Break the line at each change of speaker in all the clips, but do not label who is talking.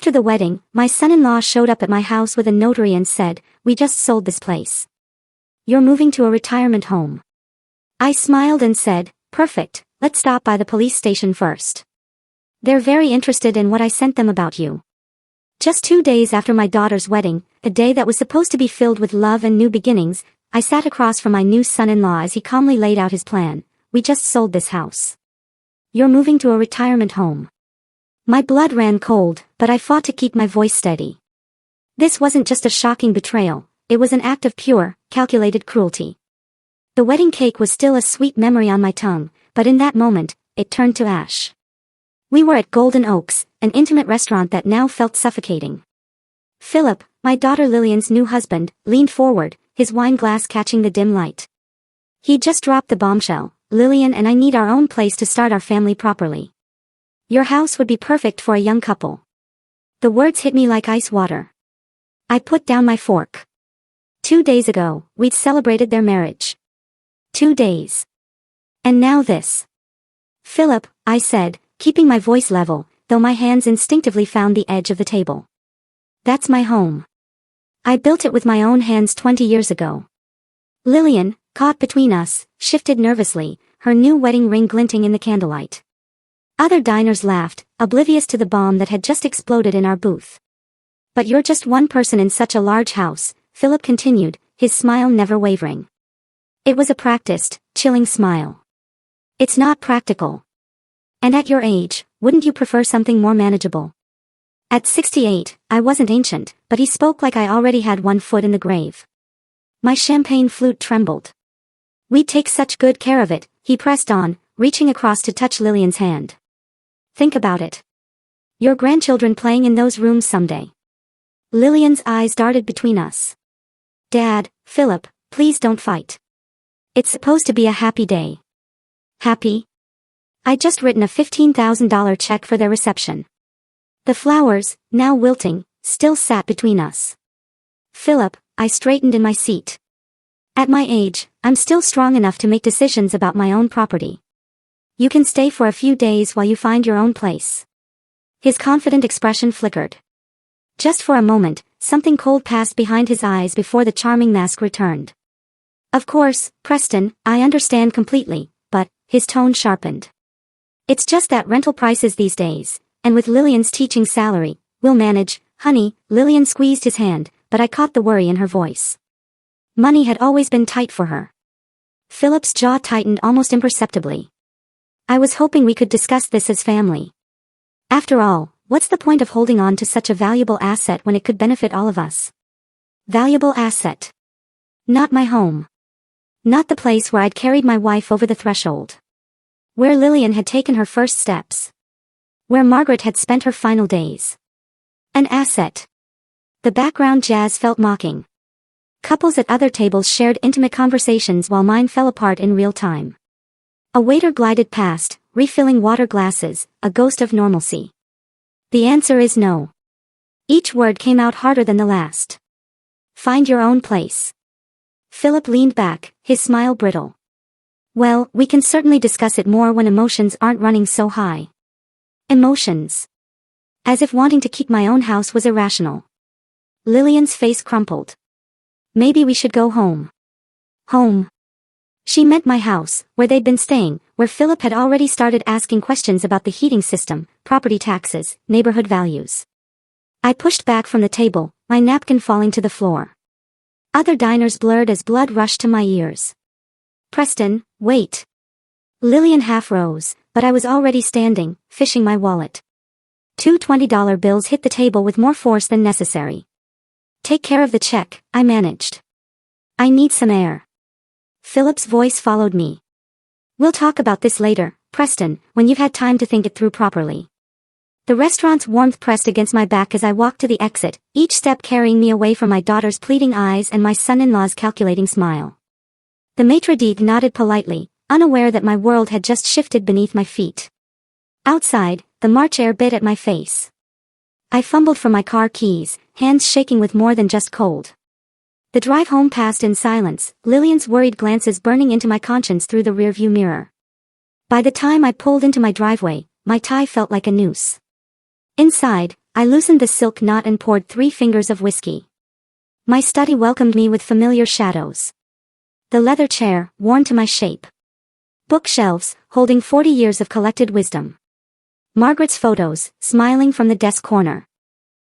After the wedding, my son-in-law showed up at my house with a notary and said, "We just sold this place. You're moving to a retirement home." I smiled and said, "Perfect, let's stop by the police station first. They're very interested in what I sent them about you." Just 2 days after my daughter's wedding, a day that was supposed to be filled with love and new beginnings, I sat across from my new son-in-law as he calmly laid out his plan. "We just sold this house. You're moving to a retirement home." My blood ran cold, but I fought to keep my voice steady. This wasn't just a shocking betrayal, it was an act of pure, calculated cruelty. The wedding cake was still a sweet memory on my tongue, but in that moment, it turned to ash. We were at Golden Oaks, an intimate restaurant that now felt suffocating. Philip, my daughter Lillian's new husband, leaned forward, his wine glass catching the dim light. He just dropped the bombshell. "Lillian and I need our own place to start our family properly. Your house would be perfect for a young couple." The words hit me like ice water. I put down my fork. 2 days ago, we'd celebrated their marriage. 2 days. And now this. "Philip," I said, keeping my voice level, though my hands instinctively found the edge of the table. "That's my home. I built it with my own hands 20 years ago." Lillian, caught between us, shifted nervously, her new wedding ring glinting in the candlelight. Other diners laughed, oblivious to the bomb that had just exploded in our booth. "But you're just one person in such a large house," Philip continued, his smile never wavering. It was a practiced, chilling smile. "It's not practical. And at your age, wouldn't you prefer something more manageable?" At 68, I wasn't ancient, but he spoke like I already had one foot in the grave. My champagne flute trembled. "We'd take such good care of it," he pressed on, reaching across to touch Lillian's hand. "Think about it. Your grandchildren playing in those rooms someday." Lillian's eyes darted between us. "Dad, Philip, please don't fight. It's supposed to be a happy day." Happy? I'd just written a $15,000 check for their reception. The flowers, now wilting, still sat between us. "Philip," I straightened in my seat. "At my age, I'm still strong enough to make decisions about my own property. You can stay for a few days while you find your own place." His confident expression flickered. Just for a moment, something cold passed behind his eyes before the charming mask returned. "Of course, Preston, I understand completely," but his tone sharpened. "It's just that rental prices these days, and with Lillian's teaching salary, we'll manage, honey." Lillian squeezed his hand, but I caught the worry in her voice. Money had always been tight for her. Philip's jaw tightened almost imperceptibly. "I was hoping we could discuss this as family. After all, what's the point of holding on to such a valuable asset when it could benefit all of us?" Valuable asset. Not my home. Not the place where I'd carried my wife over the threshold. Where Lillian had taken her first steps. Where Margaret had spent her final days. An asset. The background jazz felt mocking. Couples at other tables shared intimate conversations while mine fell apart in real time. A waiter glided past, refilling water glasses, a ghost of normalcy. "The answer is no." Each word came out harder than the last. "Find your own place." Philip leaned back, his smile brittle. "Well, we can certainly discuss it more when emotions aren't running so high." Emotions. As if wanting to keep my own house was irrational. Lillian's face crumpled. "Maybe we should go home." Home. She meant my house, where they'd been staying, where Philip had already started asking questions about the heating system, property taxes, neighborhood values. I pushed back from the table, my napkin falling to the floor. Other diners blurred as blood rushed to my ears. "Preston, wait." Lillian half rose, but I was already standing, fishing my wallet. 2 $20 bills hit the table with more force than necessary. "Take care of the check," I managed. "I need some air." Philip's voice followed me. "We'll talk about this later, Preston, when you've had time to think it through properly." The restaurant's warmth pressed against my back as I walked to the exit, each step carrying me away from my daughter's pleading eyes and my son-in-law's calculating smile. The maitre d' nodded politely, unaware that my world had just shifted beneath my feet. Outside, the March air bit at my face. I fumbled for my car keys, hands shaking with more than just cold. The drive home passed in silence, Lillian's worried glances burning into my conscience through the rearview mirror. By the time I pulled into my driveway, my tie felt like a noose. Inside, I loosened the silk knot and poured 3 fingers of whiskey. My study welcomed me with familiar shadows. The leather chair, worn to my shape. Bookshelves, holding 40 years of collected wisdom. Margaret's photos, smiling from the desk corner.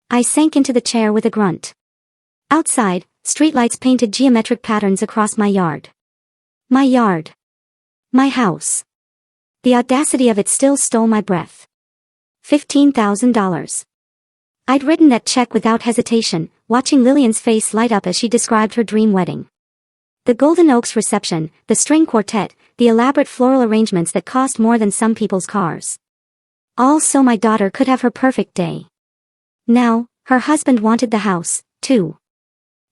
I sank into the chair with a grunt. Outside, streetlights painted geometric patterns across my yard. My yard. My house. The audacity of it still stole my breath. $15,000. I'd written that check without hesitation, watching Lillian's face light up as she described her dream wedding. The Golden Oaks reception, the string quartet, the elaborate floral arrangements that cost more than some people's cars. All so my daughter could have her perfect day. Now, her husband wanted the house, too.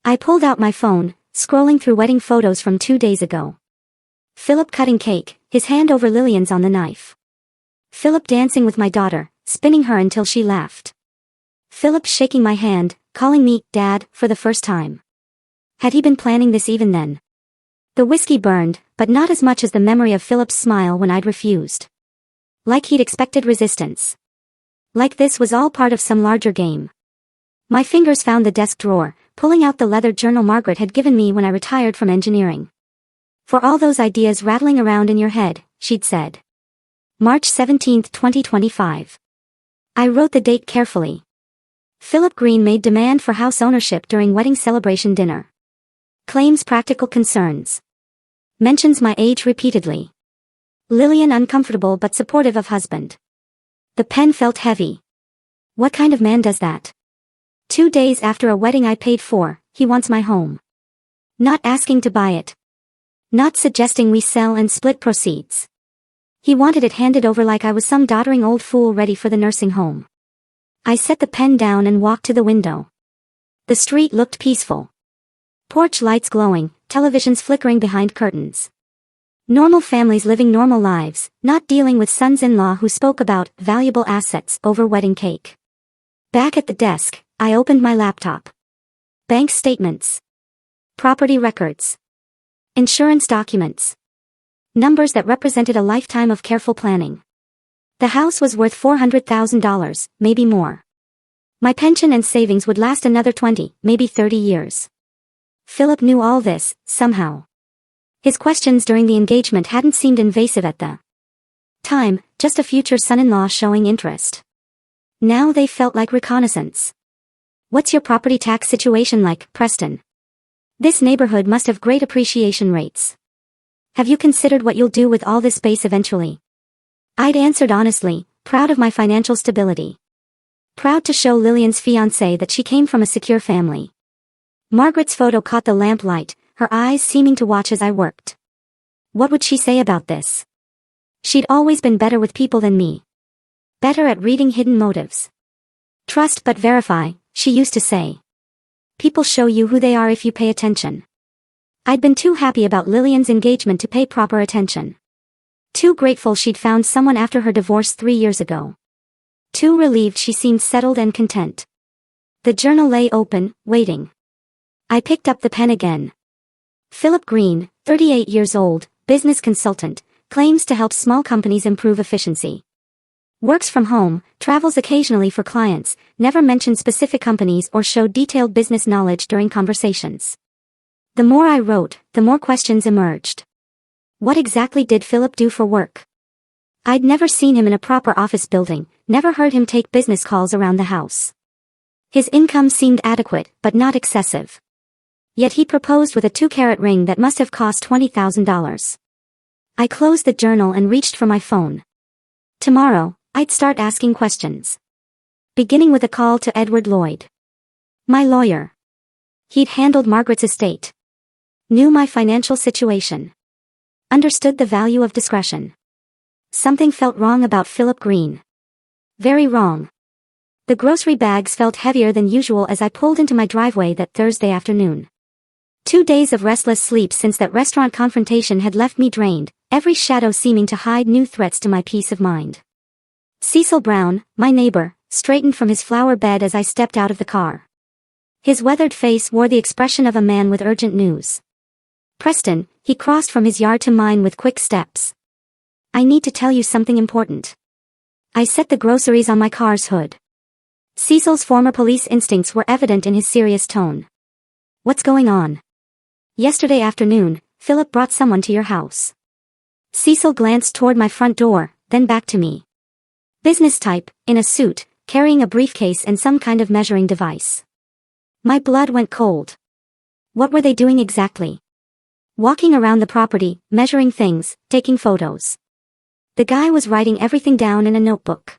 I pulled out my phone, scrolling through wedding photos from 2 days ago. Philip cutting cake, his hand over Lillian's on the knife. Philip dancing with my daughter, spinning her until she laughed. Philip shaking my hand, calling me Dad for the first time. Had he been planning this even then? The whiskey burned, but not as much as the memory of Philip's smile when I'd refused. Like he'd expected resistance. Like this was all part of some larger game. My fingers found the desk drawer, pulling out the leather journal Margaret had given me when I retired from engineering. For all those ideas rattling around in your head, she'd said. March 17, 2025. I wrote the date carefully. Philip Green made demand for house ownership during wedding celebration dinner. Claims practical concerns. Mentions my age repeatedly. Lillian uncomfortable but supportive of husband. The pen felt heavy. What kind of man does that? 2 days after a wedding I paid for, he wants my home. Not asking to buy it. Not suggesting we sell and split proceeds. He wanted it handed over like I was some doddering old fool ready for the nursing home. I set the pen down and walked to the window. The street looked peaceful. Porch lights glowing, televisions flickering behind curtains. Normal families living normal lives, not dealing with sons-in-law who spoke about valuable assets over wedding cake. Back at the desk, I opened my laptop. Bank statements. Property records. Insurance documents. Numbers that represented a lifetime of careful planning. The house was worth $400,000, maybe more. My pension and savings would last another 20, maybe 30 years. Philip knew all this, somehow. His questions during the engagement hadn't seemed invasive at the time, just a future son-in-law showing interest. Now they felt like reconnaissance. What's your property tax situation like, Preston? This neighborhood must have great appreciation rates. Have you considered what you'll do with all this space eventually? I'd answered honestly, proud of my financial stability. Proud to show Lillian's fiancé that she came from a secure family. Margaret's photo caught the lamplight, her eyes seeming to watch as I worked. What would she say about this? She'd always been better with people than me. Better at reading hidden motives. Trust but verify, she used to say. People show you who they are if you pay attention. I'd been too happy about Lillian's engagement to pay proper attention. Too grateful she'd found someone after her divorce 3 years ago. Too relieved she seemed settled and content. The journal lay open, waiting. I picked up the pen again. Philip Green, 38 years old, business consultant, claims to help small companies improve efficiency. Works from home, travels occasionally for clients, never mentioned specific companies or showed detailed business knowledge during conversations. The more I wrote, the more questions emerged. What exactly did Philip do for work? I'd never seen him in a proper office building, never heard him take business calls around the house. His income seemed adequate, but not excessive. Yet he proposed with a 2-carat ring that must have cost $20,000. I closed the journal and reached for my phone. Tomorrow, I'd start asking questions. Beginning with a call to Edward Lloyd. My lawyer. He'd handled Margaret's estate. Knew my financial situation. Understood the value of discretion. Something felt wrong about Philip Green. Very wrong. The grocery bags felt heavier than usual as I pulled into my driveway that Thursday afternoon. 2 days of restless sleep since that restaurant confrontation had left me drained, every shadow seeming to hide new threats to my peace of mind. Cecil Brown, my neighbor, straightened from his flower bed as I stepped out of the car. His weathered face wore the expression of a man with urgent news. Preston, he crossed from his yard to mine with quick steps. I need to tell you something important. I set the groceries on my car's hood. Cecil's former police instincts were evident in his serious tone. What's going on? Yesterday afternoon, Philip brought someone to your house. Cecil glanced toward my front door, then back to me. Business type, in a suit, carrying a briefcase and some kind of measuring device. My blood went cold. What were they doing exactly? Walking around the property, measuring things, taking photos. The guy was writing everything down in a notebook.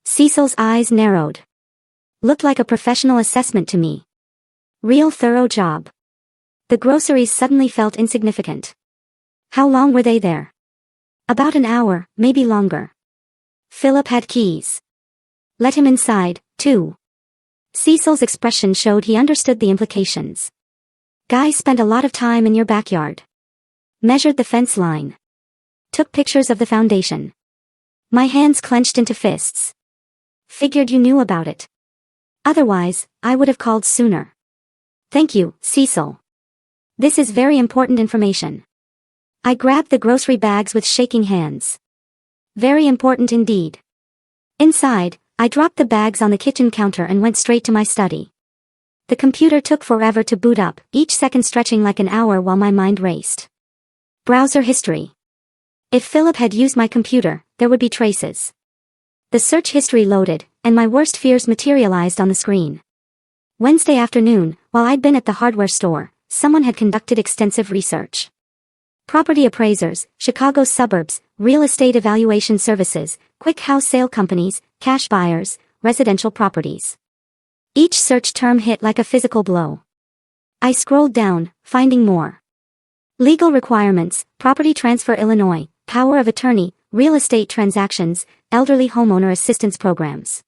Cecil's eyes narrowed. Looked like a professional assessment to me. Real thorough job. The groceries suddenly felt insignificant. How long were they there? About an hour, maybe longer. Philip had keys. Let him inside, too. Cecil's expression showed he understood the implications. Guy spent a lot of time in your backyard. Measured the fence line. Took pictures of the foundation. My hands clenched into fists. Figured you knew about it. Otherwise, I would have called sooner. Thank you, Cecil. This is very important information. I grabbed the grocery bags with shaking hands. Very important indeed. Inside, I dropped the bags on the kitchen counter and went straight to my study. The computer took forever to boot up, each second stretching like an hour while my mind raced. Browser history. If Philip had used my computer, there would be traces. The search history loaded, and my worst fears materialized on the screen. Wednesday afternoon, while I'd been at the hardware store, someone had conducted extensive research. Property appraisers, Chicago suburbs, real estate evaluation services, quick house sale companies, cash buyers, residential properties. Each search term hit like a physical blow. I scrolled down, finding more. Legal requirements, property transfer Illinois, power of attorney, real estate transactions, elderly homeowner assistance programs.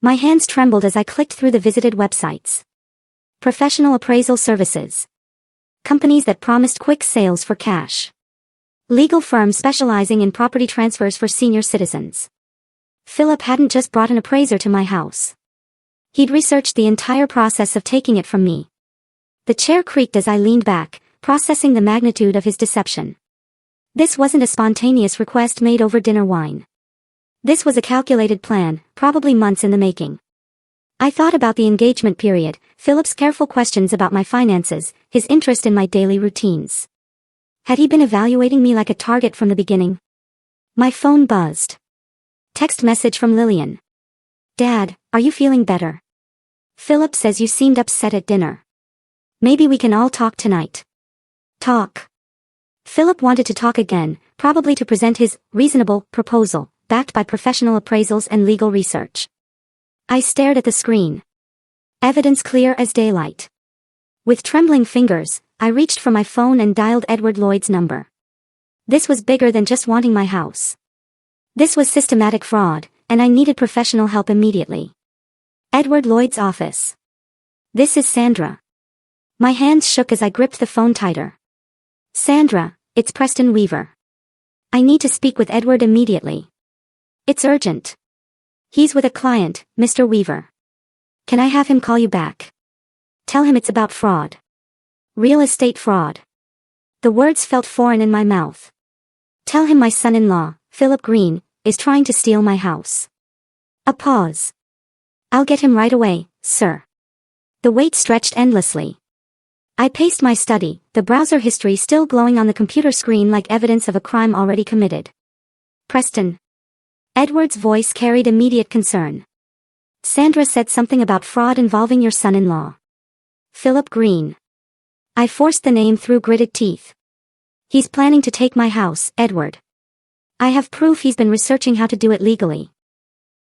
My hands trembled as I clicked through the visited websites. Professional appraisal services. Companies that promised quick sales for cash. Legal firms specializing in property transfers for senior citizens. Philip hadn't just brought an appraiser to my house. He'd researched the entire process of taking it from me. The chair creaked as I leaned back, processing the magnitude of his deception. This wasn't a spontaneous request made over dinner wine. This was a calculated plan, probably months in the making. I thought about the engagement period, Philip's careful questions about my finances, his interest in my daily routines. Had he been evaluating me like a target from the beginning? My phone buzzed. Text message from Lillian. Dad, are you feeling better? Philip says you seemed upset at dinner. Maybe we can all talk tonight. Talk. Philip wanted to talk again, probably to present his reasonable proposal, backed by professional appraisals and legal research. I stared at the screen. Evidence clear as daylight. With trembling fingers, I reached for my phone and dialed Edward Lloyd's number. This was bigger than just wanting my house. This was systematic fraud, and I needed professional help immediately. Edward Lloyd's office. This is Sandra. My hands shook as I gripped the phone tighter. Sandra, it's Preston Weaver. I need to speak with Edward immediately. It's urgent. He's with a client, Mr. Weaver. Can I have him call you back? Tell him it's about fraud. Real estate fraud. The words felt foreign in my mouth. Tell him my son-in-law, Philip Green, is trying to steal my house. A pause. I'll get him right away, sir. The wait stretched endlessly. I paced my study, the browser history still glowing on the computer screen like evidence of a crime already committed. Preston. Edward's voice carried immediate concern. Sandra said something about fraud involving your son-in-law. Philip Green. I forced the name through gritted teeth. He's planning to take my house, Edward. I have proof he's been researching how to do it legally.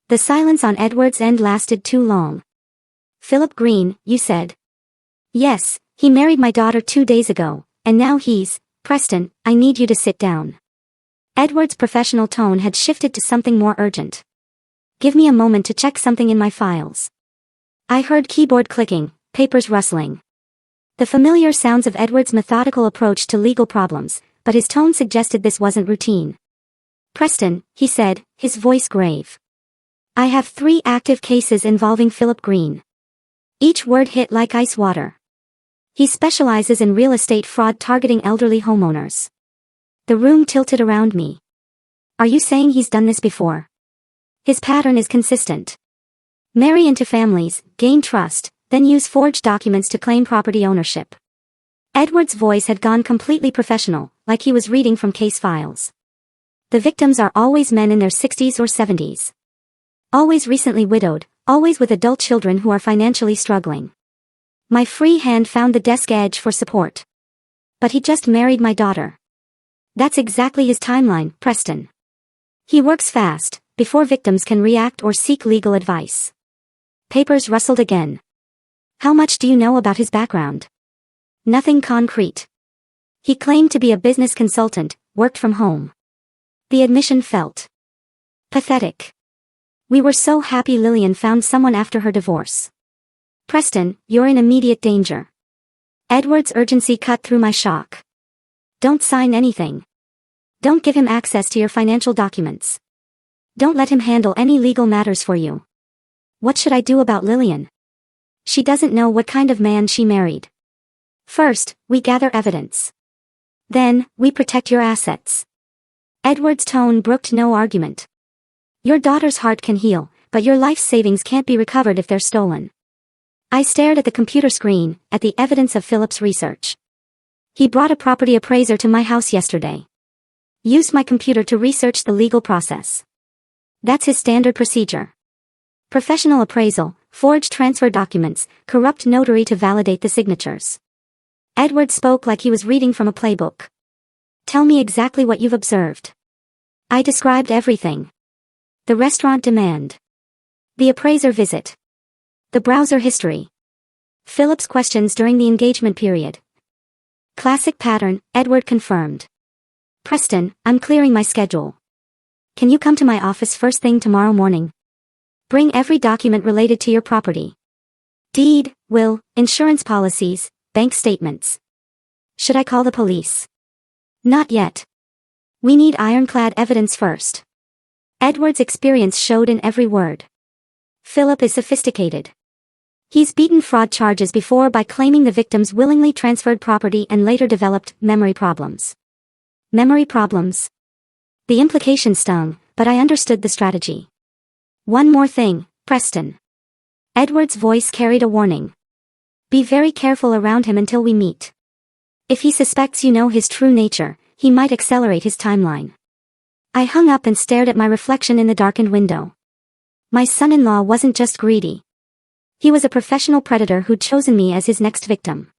The silence on Edward's end lasted too long. Philip Green, you said? Yes, he married my daughter 2 days ago, and now he's, Preston, I need you to sit down. Edward's professional tone had shifted to something more urgent. Give me a moment to check something in my files. I heard keyboard clicking, papers rustling. The familiar sounds of Edward's methodical approach to legal problems, but his tone suggested this wasn't routine. Preston, he said, his voice grave. I have 3 active cases involving Philip Green. Each word hit like ice water. He specializes in real estate fraud targeting elderly homeowners. The room tilted around me. Are you saying he's done this before? His pattern is consistent. Marry into families, gain trust, then use forged documents to claim property ownership. Edward's voice had gone completely professional, like he was reading from case files. The victims are always men in their 60s or 70s. Always recently widowed, always with adult children who are financially struggling. My free hand found the desk edge for support. But he just married my daughter. That's exactly his timeline, Preston. He works fast, before victims can react or seek legal advice. Papers rustled again. How much do you know about his background? Nothing concrete. He claimed to be a business consultant, worked from home. The admission felt pathetic. We were so happy Lillian found someone after her divorce. Preston, you're in immediate danger. Edward's urgency cut through my shock. Don't sign anything. Don't give him access to your financial documents. Don't let him handle any legal matters for you. What should I do about Lillian? She doesn't know what kind of man she married. First, we gather evidence. Then, we protect your assets. Edward's tone brooked no argument. Your daughter's heart can heal, but your life savings can't be recovered if they're stolen. I stared at the computer screen, at the evidence of Philip's research. He brought a property appraiser to my house yesterday. Used my computer to research the legal process. That's his standard procedure. Professional appraisal, forged transfer documents, corrupt notary to validate the signatures. Edward spoke like he was reading from a playbook. Tell me exactly what you've observed. I described everything. The restaurant demand. The appraiser visit. The browser history. Philip's questions during the engagement period. Classic pattern, Edward confirmed. Preston, I'm clearing my schedule. Can you come to my office first thing tomorrow morning? Bring every document related to your property. Deed, will, insurance policies, bank statements. Should I call the police? Not yet. We need ironclad evidence first. Edward's experience showed in every word. Philip is sophisticated. He's beaten fraud charges before by claiming the victims willingly transferred property and later developed memory problems. Memory problems? The implication stung, but I understood the strategy. One more thing, Preston. Edward's voice carried a warning. Be very careful around him until we meet. If he suspects you know his true nature, he might accelerate his timeline. I hung up and stared at my reflection in the darkened window. My son-in-law wasn't just greedy. He was a professional predator who'd chosen me as his next victim.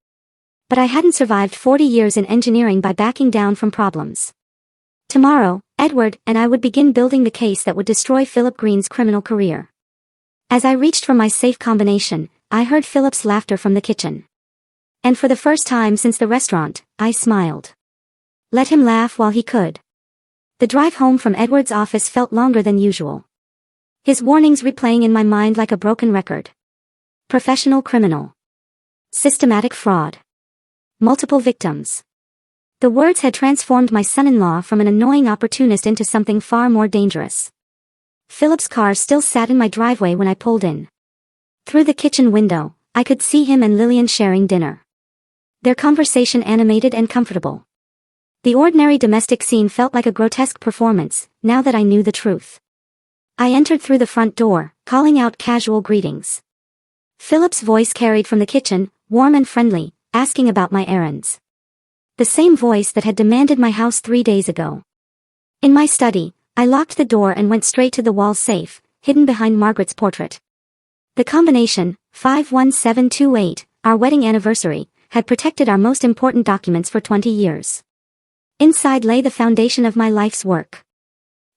But I hadn't survived 40 years in engineering by backing down from problems. Tomorrow, Edward and I would begin building the case that would destroy Philip Green's criminal career. As I reached for my safe combination, I heard Philip's laughter from the kitchen. And for the first time since the restaurant, I smiled. Let him laugh while he could. The drive home from Edward's office felt longer than usual. His warnings replaying in my mind like a broken record. Professional criminal. Systematic fraud. Multiple victims. The words had transformed my son-in-law from an annoying opportunist into something far more dangerous. Philip's car still sat in my driveway when I pulled in. Through the kitchen window, I could see him and Lillian sharing dinner. Their conversation animated and comfortable. The ordinary domestic scene felt like a grotesque performance, now that I knew the truth. I entered through the front door, calling out casual greetings. Philip's voice carried from the kitchen, warm and friendly, asking about my errands. The same voice that had demanded my house 3 days ago. In my study, I locked the door and went straight to the wall safe, hidden behind Margaret's portrait. The combination, 51728, our wedding anniversary, had protected our most important documents for 20 years. Inside lay the foundation of my life's work.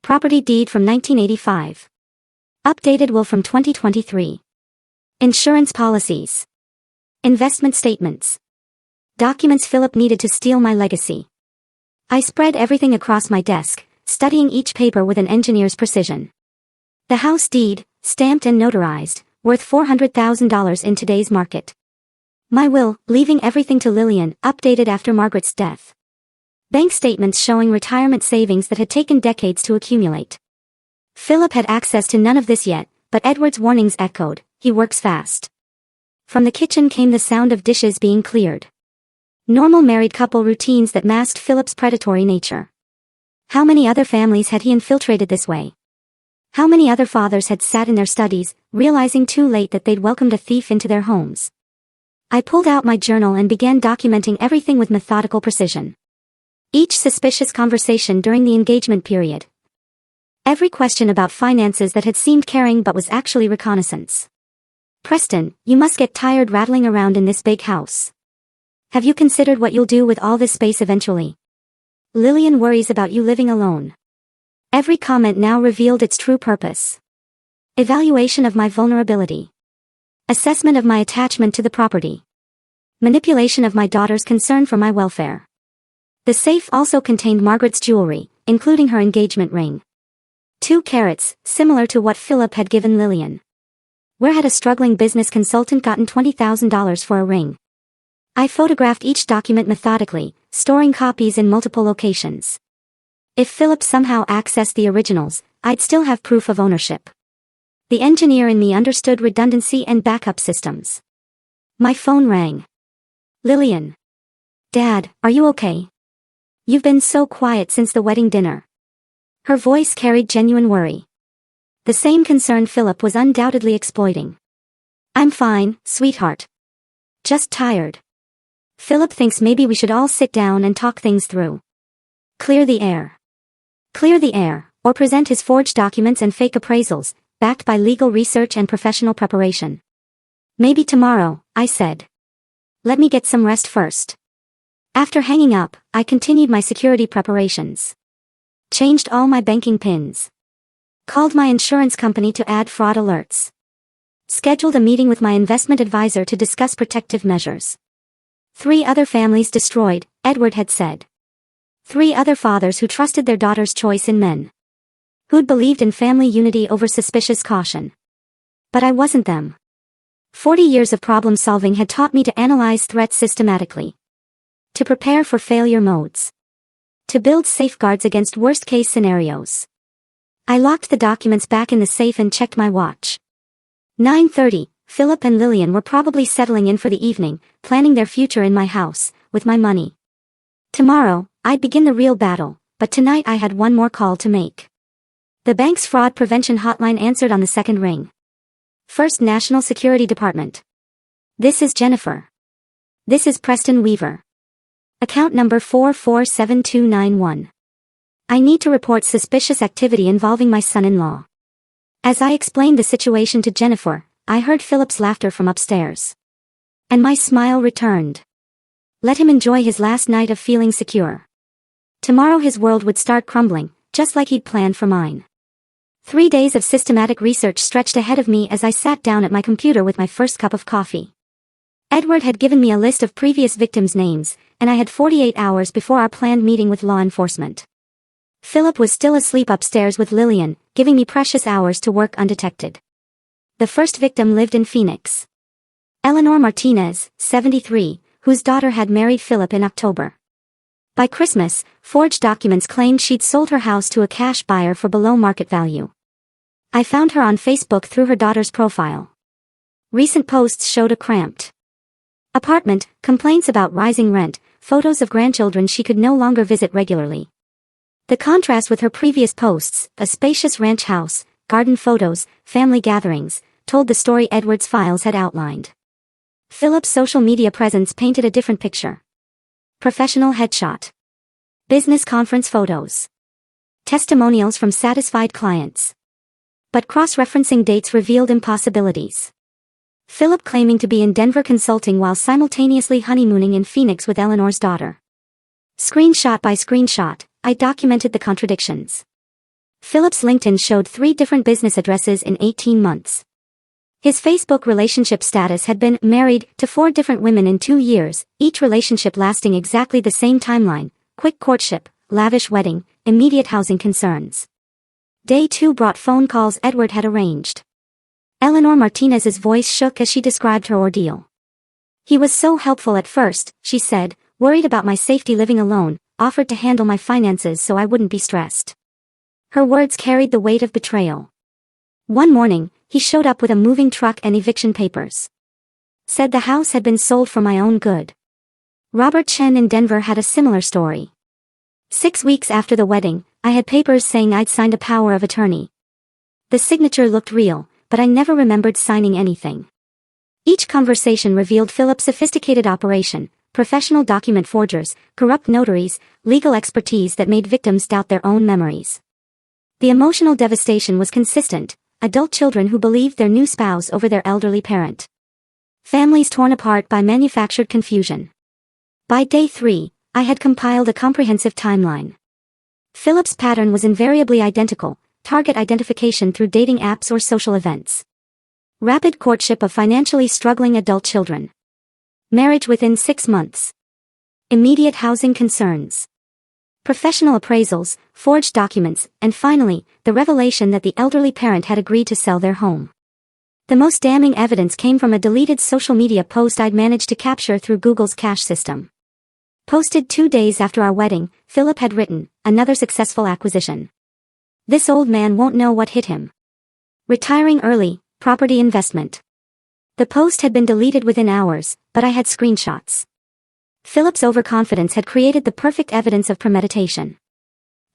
Property deed from 1985. Updated will from 2023. Insurance policies. Investment statements. Documents Philip needed to steal my legacy. I spread everything across my desk, studying each paper with an engineer's precision. The house deed, stamped and notarized, worth $400,000 in today's market. My will, leaving everything to Lillian, updated after Margaret's death. Bank statements showing retirement savings that had taken decades to accumulate. Philip had access to none of this yet, but Edward's warnings echoed, he works fast. From the kitchen came the sound of dishes being cleared. Normal married couple routines that masked Philip's predatory nature. How many other families had he infiltrated this way? How many other fathers had sat in their studies, realizing too late that they'd welcomed a thief into their homes? I pulled out my journal and began documenting everything with methodical precision. Each suspicious conversation during the engagement period. Every question about finances that had seemed caring but was actually reconnaissance. Preston, you must get tired rattling around in this big house. Have you considered what you'll do with all this space eventually? Lillian worries about you living alone. Every comment now revealed its true purpose. Evaluation of my vulnerability. Assessment of my attachment to the property. Manipulation of my daughter's concern for my welfare. The safe also contained Margaret's jewelry, including her engagement ring. 2 carats, similar to what Philip had given Lillian. Where had a struggling business consultant gotten $20,000 for a ring? I photographed each document methodically, storing copies in multiple locations. If Philip somehow accessed the originals, I'd still have proof of ownership. The engineer in me understood redundancy and backup systems. My phone rang. Lillian. Dad, are you okay? You've been so quiet since the wedding dinner. Her voice carried genuine worry. The same concern Philip was undoubtedly exploiting. I'm fine, sweetheart. Just tired. Philip thinks maybe we should all sit down and talk things through. Clear the air. Clear the air, or present his forged documents and fake appraisals, backed by legal research and professional preparation. Maybe tomorrow, I said. Let me get some rest first. After hanging up, I continued my security preparations. Changed all my banking PINs. Called my insurance company to add fraud alerts. Scheduled a meeting with my investment advisor to discuss protective measures. 3 other families destroyed, Edward had said. 3 other fathers who trusted their daughter's choice in men. Who'd believed in family unity over suspicious caution. But I wasn't them. 40 years of problem solving had taught me to analyze threats systematically. To prepare for failure modes. To build safeguards against worst-case scenarios. I locked the documents back in the safe and checked my watch. 9:30, Philip and Lillian were probably settling in for the evening, planning their future in my house, with my money. Tomorrow, I'd begin the real battle, but tonight I had one more call to make. The bank's fraud prevention hotline answered on the second ring. First National Security Department. This is Jennifer. This is Preston Weaver. Account number 447291. I need to report suspicious activity involving my son-in-law. As I explained the situation to Jennifer, I heard Philip's laughter from upstairs. And my smile returned. Let him enjoy his last night of feeling secure. Tomorrow his world would start crumbling, just like he'd planned for mine. 3 days of systematic research stretched ahead of me as I sat down at my computer with my first cup of coffee. Edward had given me a list of previous victims' names, and I had 48 hours before our planned meeting with law enforcement. Philip was still asleep upstairs with Lillian, giving me precious hours to work undetected. The first victim lived in Phoenix. Eleanor Martinez, 73, whose daughter had married Philip in October. By Christmas, forged documents claimed she'd sold her house to a cash buyer for below market value. I found her on Facebook through her daughter's profile. Recent posts showed a cramped apartment, complaints about rising rent, photos of grandchildren she could no longer visit regularly. The contrast with her previous posts, a spacious ranch house, garden photos, family gatherings, told the story Edward's files had outlined. Philip's social media presence painted a different picture. Professional headshot. Business conference photos. Testimonials from satisfied clients. But cross-referencing dates revealed impossibilities. Philip claiming to be in Denver consulting while simultaneously honeymooning in Phoenix with Eleanor's daughter. Screenshot by screenshot, I documented the contradictions. Philip's LinkedIn showed 3 different business addresses in 18 months. His Facebook relationship status had been married to 4 different women in 2 years, each relationship lasting exactly the same timeline: quick courtship, lavish wedding, immediate housing concerns. Day 2 brought phone calls Edward had arranged. Eleanor Martinez's voice shook as she described her ordeal. He was so helpful at first, she said, worried about my safety living alone, offered to handle my finances so I wouldn't be stressed. Her words carried the weight of betrayal. One morning, he showed up with a moving truck and eviction papers. Said the house had been sold for my own good. Robert Chen in Denver had a similar story. 6 weeks after the wedding, I had papers saying I'd signed a power of attorney. The signature looked real, but I never remembered signing anything. Each conversation revealed Philip's sophisticated operation, professional document forgers, corrupt notaries, legal expertise that made victims doubt their own memories. The emotional devastation was consistent: adult children who believed their new spouse over their elderly parent. Families torn apart by manufactured confusion. By day 3, I had compiled a comprehensive timeline. Philip's pattern was invariably identical: target identification through dating apps or social events. Rapid courtship of financially struggling adult children. Marriage within 6 months. Immediate housing concerns. Professional appraisals, forged documents, and finally, the revelation that the elderly parent had agreed to sell their home. The most damning evidence came from a deleted social media post I'd managed to capture through Google's cache system. Posted 2 days after our wedding, Philip had written, "Another successful acquisition. This old man won't know what hit him. Retiring early, property investment." The post had been deleted within hours, but I had screenshots. Philip's overconfidence had created the perfect evidence of premeditation.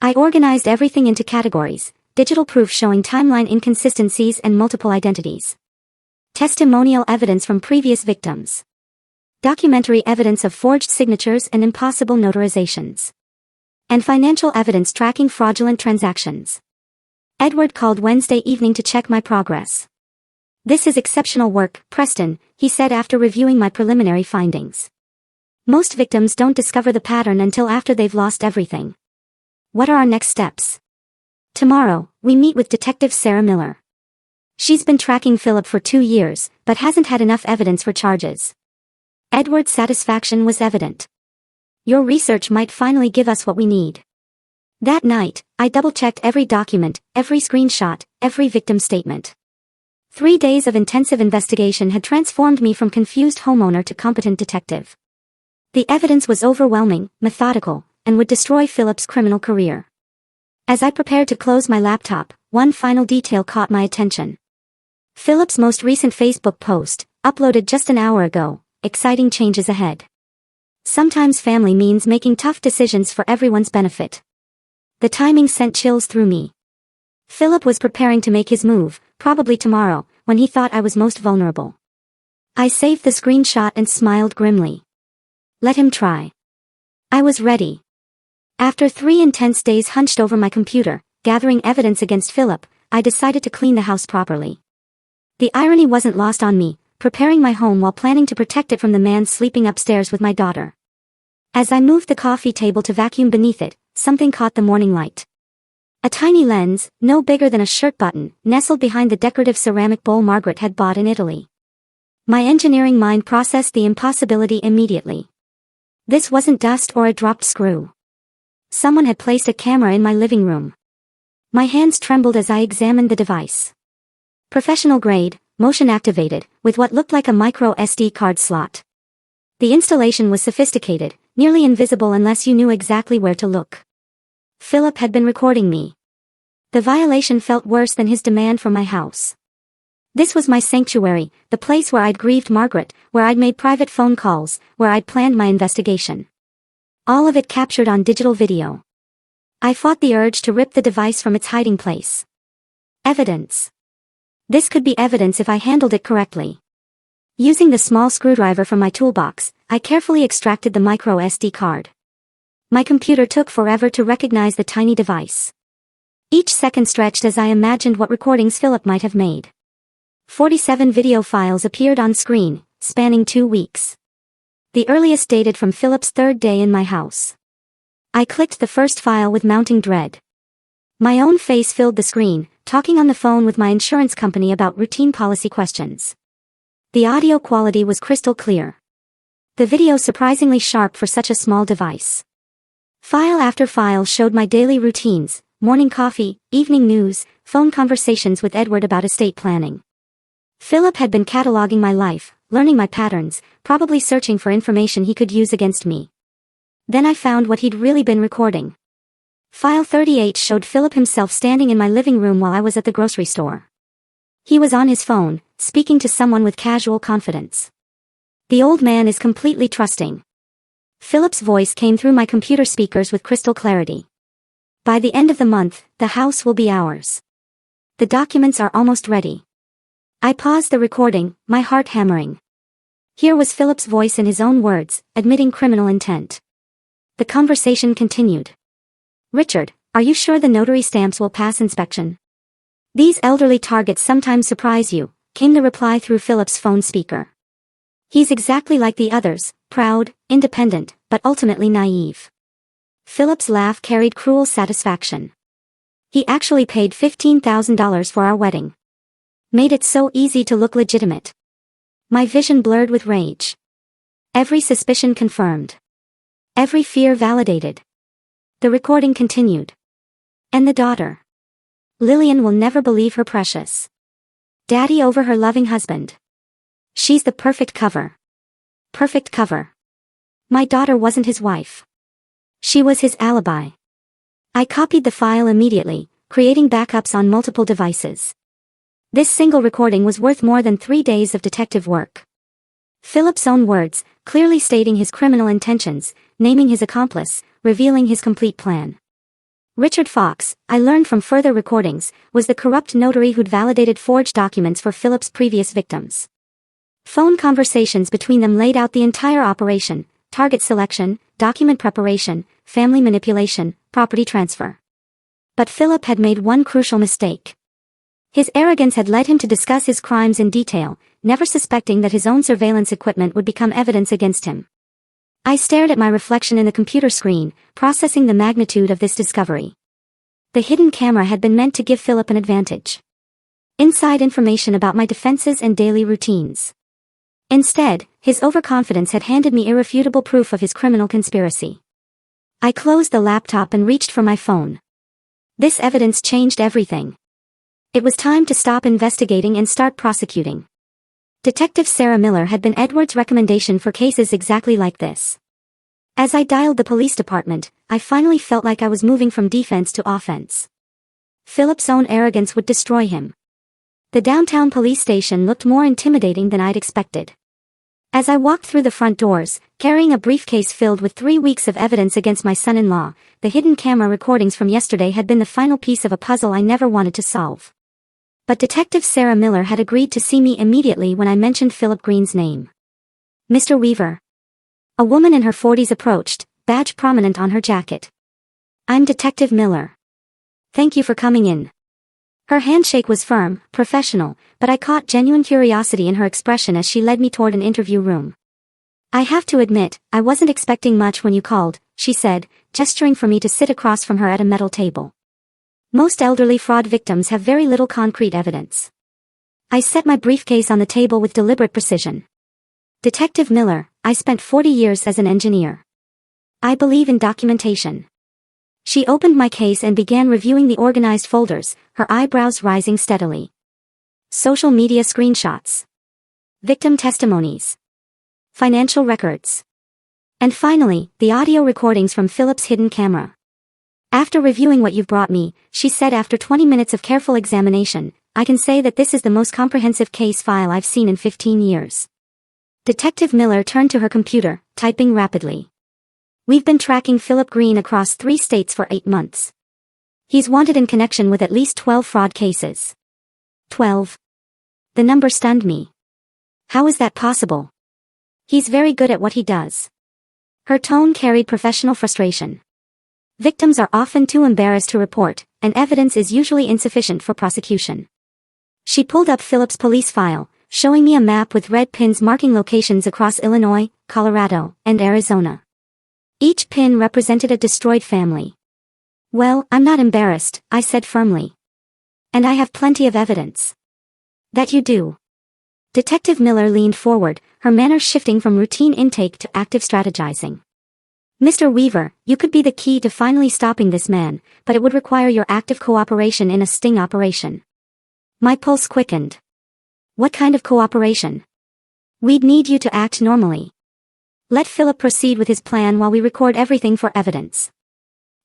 I organized everything into categories: digital proof showing timeline inconsistencies and multiple identities, testimonial evidence from previous victims, documentary evidence of forged signatures and impossible notarizations, and financial evidence tracking fraudulent transactions. Edward called Wednesday evening to check my progress. "This is exceptional work, Preston," he said after reviewing my preliminary findings. "Most victims don't discover the pattern until after they've lost everything. What are our next steps?" "Tomorrow, we meet with Detective Sarah Miller. She's been tracking Philip for 2 years, but hasn't had enough evidence for charges." Edward's satisfaction was evident. "Your research might finally give us what we need." That night, I double-checked every document, every screenshot, every victim statement. 3 days of intensive investigation had transformed me from confused homeowner to competent detective. The evidence was overwhelming, methodical, and would destroy Philip's criminal career. As I prepared to close my laptop, one final detail caught my attention. Philip's most recent Facebook post, uploaded just an hour ago: "Exciting changes ahead. Sometimes family means making tough decisions for everyone's benefit." The timing sent chills through me. Philip was preparing to make his move, probably tomorrow, when he thought I was most vulnerable. I saved the screenshot and smiled grimly. Let him try. I was ready. After 3 intense days hunched over my computer, gathering evidence against Philip, I decided to clean the house properly. The irony wasn't lost on me, preparing my home while planning to protect it from the man sleeping upstairs with my daughter. As I moved the coffee table to vacuum beneath it, something caught the morning light. A tiny lens, no bigger than a shirt button, nestled behind the decorative ceramic bowl Margaret had bought in Italy. My engineering mind processed the impossibility immediately. This wasn't dust or a dropped screw. Someone had placed a camera in my living room. My hands trembled as I examined the device. Professional grade, motion activated, with what looked like a micro SD card slot. The installation was sophisticated, nearly invisible unless you knew exactly where to look. Philip had been recording me. The violation felt worse than his demand for my house. This was my sanctuary, the place where I'd grieved Margaret, where I'd made private phone calls, where I'd planned my investigation. All of it captured on digital video. I fought the urge to rip the device from its hiding place. Evidence. This could be evidence if I handled it correctly. Using the small screwdriver from my toolbox, I carefully extracted the micro SD card. My computer took forever to recognize the tiny device. Each second stretched as I imagined what recordings Philip might have made. 47 video files appeared on screen, spanning 2 weeks. The earliest dated from Philip's 3rd day in my house. I clicked the first file with mounting dread. My own face filled the screen, talking on the phone with my insurance company about routine policy questions. The audio quality was crystal clear. The video surprisingly sharp for such a small device. File after file showed my daily routines: morning coffee, evening news, phone conversations with Edward about estate planning. Philip had been cataloging my life, learning my patterns, probably searching for information he could use against me. Then I found what he'd really been recording. File 38 showed Philip himself standing in my living room while I was at the grocery store. He was on his phone, speaking to someone with casual confidence. The old man is completely trusting. Philip's voice came through my computer speakers with crystal clarity. By the end of the month, the house will be ours. The documents are almost ready. I paused the recording, my heart hammering. Here was Philip's voice in his own words, admitting criminal intent. The conversation continued. Richard, are you sure the notary stamps will pass inspection? These elderly targets sometimes surprise you, came the reply through Philip's phone speaker. He's exactly like the others, proud, independent, but ultimately naive. Philip's laugh carried cruel satisfaction. He actually paid $15,000 for our wedding. Made it so easy to look legitimate. My vision blurred with rage. Every suspicion confirmed. Every fear validated. The recording continued. And the daughter. Lillian will never believe her precious daddy over her loving husband. She's the perfect cover. Perfect cover. My daughter wasn't his wife. She was his alibi. I copied the file immediately, creating backups on multiple devices. This single recording was worth more than 3 days of detective work. Philip's own words, clearly stating his criminal intentions, naming his accomplice, revealing his complete plan. Richard Fox, I learned from further recordings, was the corrupt notary who'd validated forged documents for Philip's previous victims. Phone conversations between them laid out the entire operation: target selection, document preparation, family manipulation, property transfer. But Philip had made one crucial mistake. His arrogance had led him to discuss his crimes in detail, never suspecting that his own surveillance equipment would become evidence against him. I stared at my reflection in the computer screen, processing the magnitude of this discovery. The hidden camera had been meant to give Philip an advantage. Inside information about my defenses and daily routines. Instead, his overconfidence had handed me irrefutable proof of his criminal conspiracy. I closed the laptop and reached for my phone. This evidence changed everything. It was time to stop investigating and start prosecuting. Detective Sarah Miller had been Edward's recommendation for cases exactly like this. As I dialed the police department, I finally felt like I was moving from defense to offense. Philip's own arrogance would destroy him. The downtown police station looked more intimidating than I'd expected. As I walked through the front doors, carrying a briefcase filled with 3 weeks of evidence against my son-in-law, the hidden camera recordings from yesterday had been the final piece of a puzzle I never wanted to solve. But Detective Sarah Miller had agreed to see me immediately when I mentioned Philip Green's name. Mr. Weaver. A woman in her 40s approached, badge prominent on her jacket. I'm Detective Miller. Thank you for coming in. Her handshake was firm, professional, but I caught genuine curiosity in her expression as she led me toward an interview room. I have to admit, I wasn't expecting much when you called, she said, gesturing for me to sit across from her at a metal table. Most elderly fraud victims have very little concrete evidence. I set my briefcase on the table with deliberate precision. Detective Miller, I spent 40 years as an engineer. I believe in documentation. She opened my case and began reviewing the organized folders, her eyebrows rising steadily. Social media screenshots. Victim testimonies. Financial records. And finally, the audio recordings from Philip's hidden camera. After reviewing what you've brought me, she said after 20 minutes of careful examination, I can say that this is the most comprehensive case file I've seen in 15 years. Detective Miller turned to her computer, typing rapidly. We've been tracking Philip Green across 3 states for 8 months. He's wanted in connection with at least 12 fraud cases. 12. The number stunned me. How is that possible? He's very good at what he does. Her tone carried professional frustration. Victims are often too embarrassed to report, and evidence is usually insufficient for prosecution. She pulled up Philip's police file, showing me a map with red pins marking locations across Illinois, Colorado, and Arizona. Each pin represented a destroyed family. Well, I'm not embarrassed, I said firmly. And I have plenty of evidence. That you do. Detective Miller leaned forward, her manner shifting from routine intake to active strategizing. Mr. Weaver, you could be the key to finally stopping this man, but it would require your active cooperation in a sting operation. My pulse quickened. What kind of cooperation? We'd need you to act normally. Let Philip proceed with his plan while we record everything for evidence.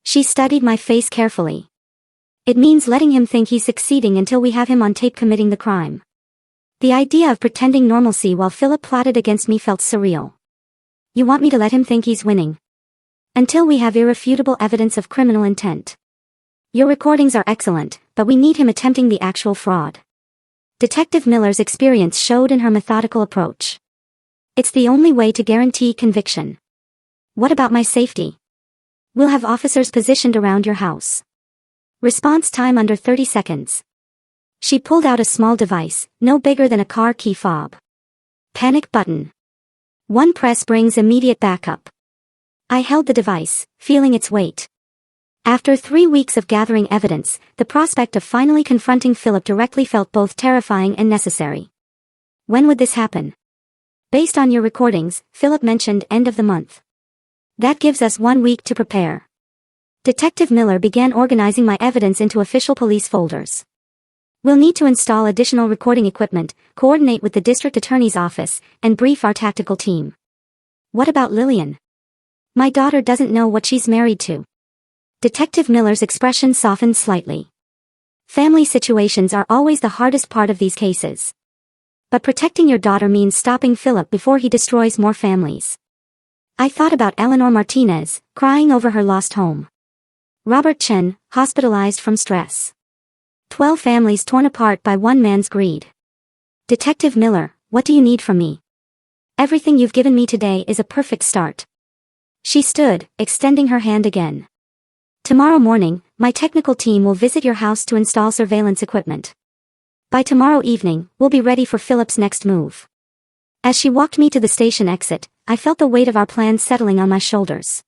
She studied my face carefully. It means letting him think he's succeeding until we have him on tape committing the crime. The idea of pretending normalcy while Philip plotted against me felt surreal. You want me to let him think he's winning? Until we have irrefutable evidence of criminal intent. Your recordings are excellent, but but we need him attempting the actual fraud. Detective Miller's experience showed in her methodical approach. It's the only way to guarantee conviction. What about my safety? We'll have officers positioned around your house. Response time under 30 seconds. She pulled out a small device, no bigger than a car key fob. Panic button. One press brings immediate backup. I held the device, feeling its weight. After 3 weeks of gathering evidence, the prospect of finally confronting Philip directly felt both terrifying and necessary. When would this happen? Based on your recordings, Philip mentioned end of the month. That gives us 1 week to prepare. Detective Miller began organizing my evidence into official police folders. We'll need to install additional recording equipment, coordinate with the district attorney's office, and brief our tactical team. What about Lillian? My daughter doesn't know what she's married to. Detective Miller's expression softened slightly. Family situations are always the hardest part of these cases. But protecting your daughter means stopping Philip before he destroys more families. I thought about Eleanor Martinez, crying over her lost home. Robert Chen, hospitalized from stress. 12 families torn apart by one man's greed. Detective Miller, what do you need from me? Everything you've given me today is a perfect start. She stood, extending her hand again. Tomorrow morning, my technical team will visit your house to install surveillance equipment. By tomorrow evening, we'll be ready for Philip's next move. As she walked me to the station exit, I felt the weight of our plans settling on my shoulders.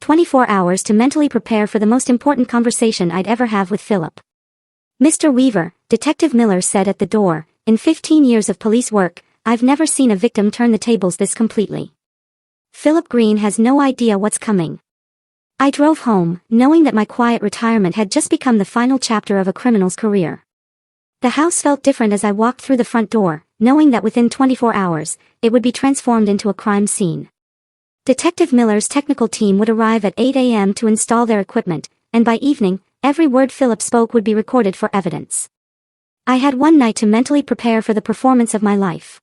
24 hours to mentally prepare for the most important conversation I'd ever have with Philip. Mr. Weaver, Detective Miller said at the door, in 15 years of police work, I've never seen a victim turn the tables this completely. Philip Green has no idea what's coming. I drove home, knowing that my quiet retirement had just become the final chapter of a criminal's career. The house felt different as I walked through the front door, knowing that within 24 hours, it would be transformed into a crime scene. Detective Miller's technical team would arrive at 8 a.m. to install their equipment, and by evening, every word Philip spoke would be recorded for evidence. I had one night to mentally prepare for the performance of my life.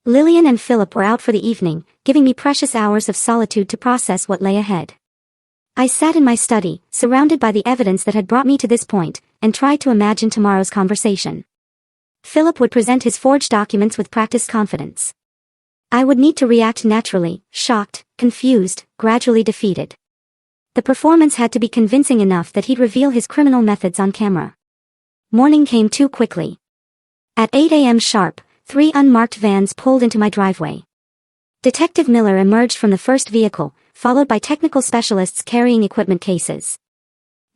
Lillian and Philip were out for the evening, giving me precious hours of solitude to process what lay ahead. I sat in my study, surrounded by the evidence that had brought me to this point, and tried to imagine tomorrow's conversation. Philip would present his forged documents with practiced confidence. I would need to react naturally, shocked, confused, gradually defeated. The performance had to be convincing enough that he'd reveal his criminal methods on camera. Morning came too quickly. At 8 a.m. sharp, 3 unmarked vans pulled into my driveway. Detective Miller emerged from the first vehicle, followed by technical specialists carrying equipment cases.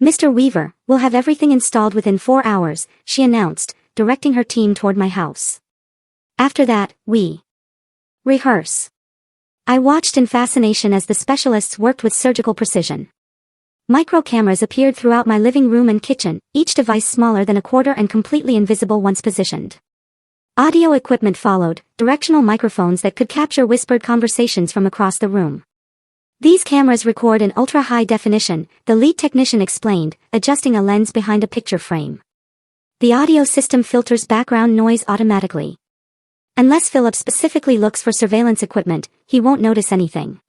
Mr. Weaver, we'll have everything installed within 4 hours, she announced, directing her team toward my house. After that, we rehearse. I watched in fascination as the specialists worked with surgical precision. Micro cameras appeared throughout my living room and kitchen, each device smaller than a quarter and completely invisible once positioned. Audio equipment followed, directional microphones that could capture whispered conversations from across the room. These cameras record in ultra-high definition, the lead technician explained, adjusting a lens behind a picture frame. The audio system filters background noise automatically. Unless Philip specifically looks for surveillance equipment, he won't notice anything.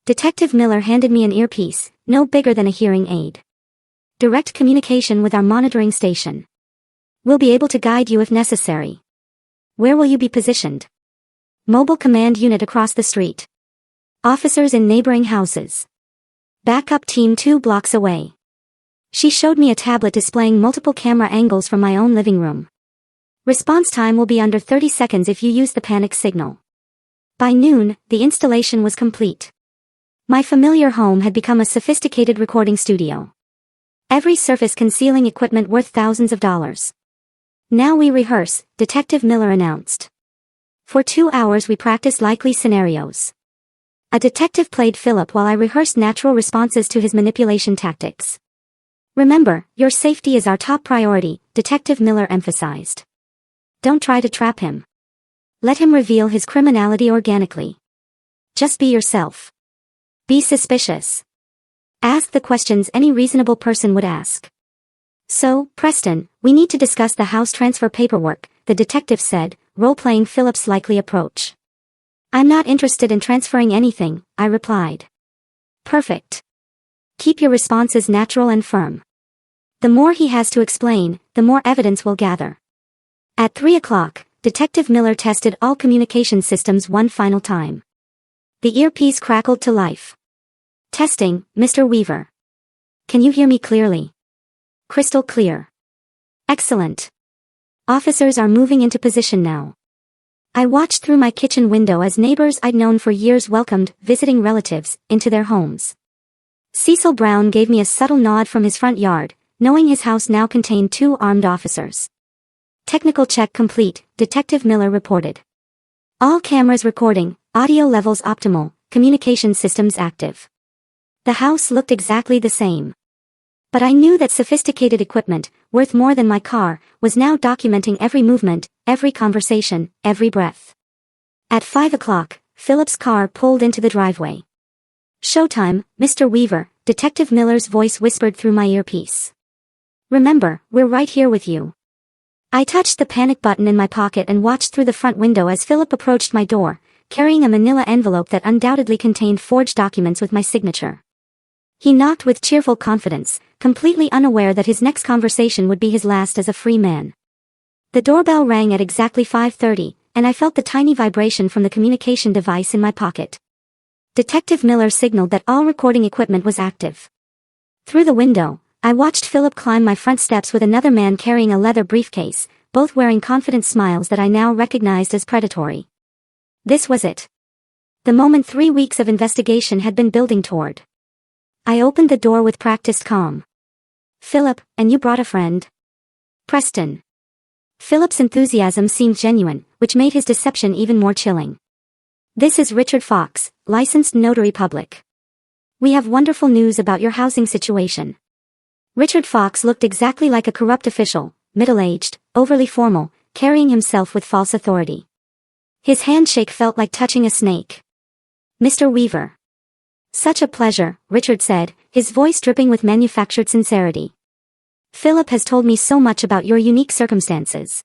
Detective Miller handed me an earpiece, no bigger than a hearing aid. Direct communication with our monitoring station. We'll be able to guide you if necessary. Where will you be positioned? Mobile command unit across the street. Officers in neighboring houses. Backup team 2 blocks away. She showed me a tablet displaying multiple camera angles from my own living room. Response time will be under 30 seconds if you use the panic signal. By noon, the installation was complete. My familiar home had become a sophisticated recording studio. Every surface concealing equipment worth thousands of dollars. Now we rehearse, Detective Miller announced. For 2 hours we practiced likely scenarios. A detective played Philip while I rehearsed natural responses to his manipulation tactics. Remember, your safety is our top priority, Detective Miller emphasized. Don't try to trap him. Let him reveal his criminality organically. Just be yourself. Be suspicious. Ask the questions any reasonable person would ask. So, Preston, we need to discuss the house transfer paperwork, the detective said, role-playing Philip's likely approach. I'm not interested in transferring anything, I replied. Perfect. Keep your responses natural and firm. The more he has to explain, the more evidence we'll gather. At 3 o'clock, Detective Miller tested all communication systems one final time. The earpiece crackled to life. Testing, Mr. Weaver. Can you hear me clearly? Crystal clear. Excellent. Officers are moving into position now. I watched through my kitchen window as neighbors I'd known for years welcomed visiting relatives into their homes. Cecil Brown gave me a subtle nod from his front yard, knowing his house now contained 2 armed officers. Technical check complete, Detective Miller reported. All cameras recording, audio levels optimal, communication systems active. The house looked exactly the same. But I knew that sophisticated equipment, worth more than my car, was now documenting every movement, every conversation, every breath. At 5 o'clock, Philip's car pulled into the driveway. Showtime, Mr. Weaver, Detective Miller's voice whispered through my earpiece. Remember, we're right here with you. I touched the panic button in my pocket and watched through the front window as Philip approached my door, carrying a manila envelope that undoubtedly contained forged documents with my signature. He knocked with cheerful confidence, completely unaware that his next conversation would be his last as a free man. The doorbell rang at exactly 5:30, and I felt the tiny vibration from the communication device in my pocket. Detective Miller signaled that all recording equipment was active. Through the window, I watched Philip climb my front steps with another man carrying a leather briefcase, both wearing confident smiles that I now recognized as predatory. This was it. The moment 3 weeks of investigation had been building toward. I opened the door with practiced calm. Philip, and you brought a friend? Preston. Philip's enthusiasm seemed genuine, which made his deception even more chilling. This is Richard Fox, licensed notary public. We have wonderful news about your housing situation. Richard Fox looked exactly like a corrupt official, middle-aged, overly formal, carrying himself with false authority. His handshake felt like touching a snake. Mr. Weaver. Such a pleasure, Richard said, his voice dripping with manufactured sincerity. Philip has told me so much about your unique circumstances.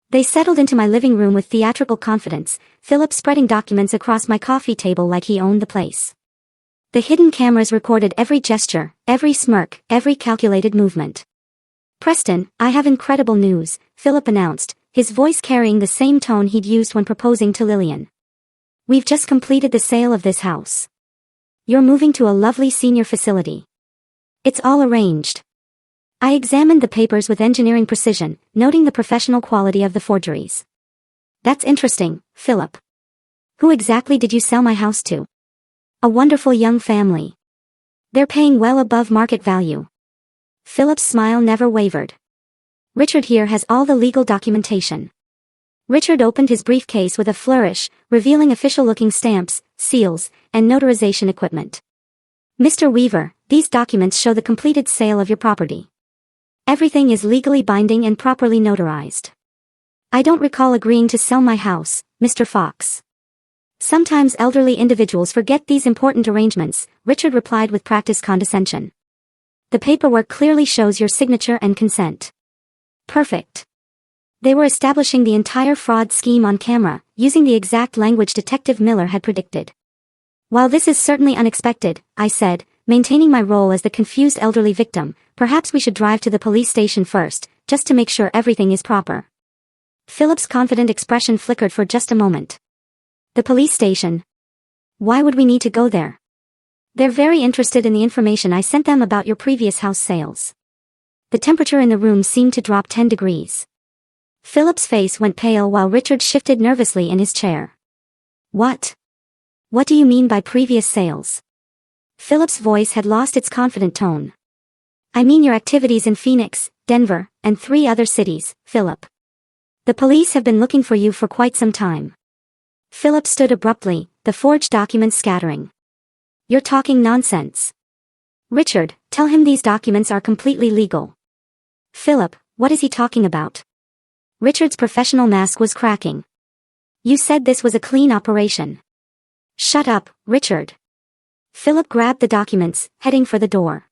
They settled into my living room with theatrical confidence, Philip spreading documents across my coffee table like he owned the place. The hidden cameras recorded every gesture, every smirk, every calculated movement. Preston, I have incredible news, Philip announced, his voice carrying the same tone he'd used when proposing to Lillian. We've just completed the sale of this house. You're moving to a lovely senior facility. It's all arranged. I examined the papers with engineering precision, noting the professional quality of the forgeries. That's interesting, Philip. Who exactly did you sell my house to? A wonderful young family. They're paying well above market value. Philip's smile never wavered. Richard here has all the legal documentation. Richard opened his briefcase with a flourish, revealing official-looking stamps, seals, and notarization equipment. Mr. Weaver, these documents show the completed sale of your property. Everything is legally binding and properly notarized. I don't recall agreeing to sell my house, Mr. Fox. Sometimes elderly individuals forget these important arrangements, Richard replied with practiced condescension. The paperwork clearly shows your signature and consent. Perfect. They were establishing the entire fraud scheme on camera, using the exact language Detective Miller had predicted. While this is certainly unexpected, I said, maintaining my role as the confused elderly victim, perhaps we should drive to the police station first, just to make sure everything is proper. Philip's confident expression flickered for just a moment. The police station? Why would we need to go there? They're very interested in the information I sent them about your previous house sales. The temperature in the room seemed to drop 10 degrees. Philip's face went pale while Richard shifted nervously in his chair. What? What do you mean by previous sales? Philip's voice had lost its confident tone. I mean your activities in Phoenix, Denver, and 3 other cities, Philip. The police have been looking for you for quite some time. Philip stood abruptly, the forged documents scattering. You're talking nonsense. Richard, tell him these documents are completely legal. Philip, what is he talking about? Richard's professional mask was cracking. You said this was a clean operation. Shut up, Richard. Philip grabbed the documents, heading for the door.